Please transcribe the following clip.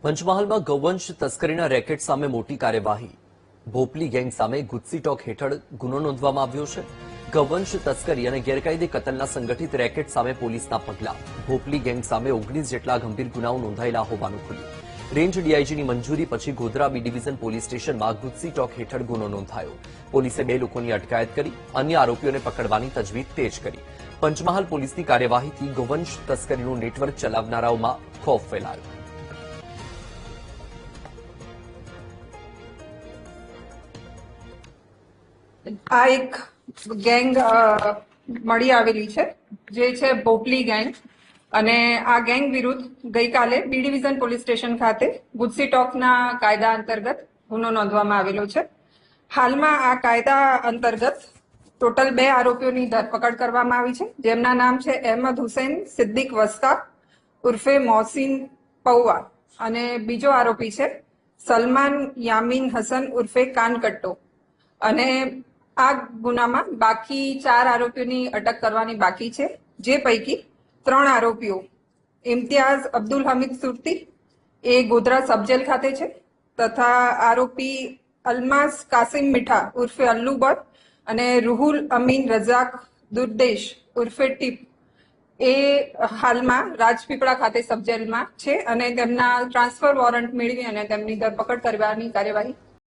પંચમહાલમાં ગૌવંશ તસ્કરીના racket સામે મોટી કાર્યવાહી. ભોપલી ગેંગ સામે ગુજસી ટોક હેઠળ ગુનો નોંધવામાં આવ્યો છે. ગૌવંશ તસ્કરી અને ગેરકાયદે કતલના સંગઠિત રેકેટ સામે પોલીસના પગલાં. ભોપલી ગેંગ સામે 19 જેટલા ગંભીર ગુનાઓ નોંધાયેલા હોવાનું ખુલ્યું. રેન્જ ડીઆઈજીની મંજૂરી પછી ગોધરા બી ડિવિઝન પોલીસ સ્ટેશનમાં ગુજસી ટોક હેઠળ ગુનો નોંધાયો. પોલીસે 2 લોકોની અટકાયત કરી અન્ય આરોપીઓને પકડવાની તજવીજ તેજ કરી. પંચમહાલ પોલીસની કાર્યવાહીથી ગૌવંશ તસ્કરીનું નેટવર્ક ચલાવનારાઓમાં ખોફ ફેલાયો. આ એક ગેંગ મળી આવેલી છે જે છે ભોપલી ગેંગ અને આ ગેંગ વિરુદ્ધ ગઈકાલે બી ડિવિઝન પોલીસ સ્ટેશન ખાતે ગુજસી ટોકના કાયદા અંતર્ગત ગુનો નોંધવામાં આવેલો છે. હાલમાં આ કાયદા અંતર્ગત ટોટલ 2 આરોપીઓની ધરપકડ કરવામાં આવી છે, જેમના નામ છે અહેમદ હુસૈન સિદ્દીક વસ્તા ઉર્ફે મોહસિન પૌવા અને બીજો આરોપી છે સલમાન યામીન હસન ઉર્ફે કાનકટ્ટો. અને આ ગુનામાં બાકી 4 આરોપીઓની અટક કરવાની બાકી છે, જે પૈકી 3 આરોપીઓ ઇમ્તિયાઝ અબ્દુલ હમીદ સુરતી એ ગોધરા સબજેલ ખાતે છે તથા આરોપી અલમાસ કાસિમ મીઠા ઉર્ફે અલ્લુબર અને રૂહુલ અમીન રઝાક દુર્દેશ ઉર્ફે ટીપ એ હાલમાં રાજપીપળા ખાતે સબજેલમાં છે અને તેમના ટ્રાન્સફર વોરંટ મેળવી અને તેમની ધરપકડ કરવાની કાર્યવાહી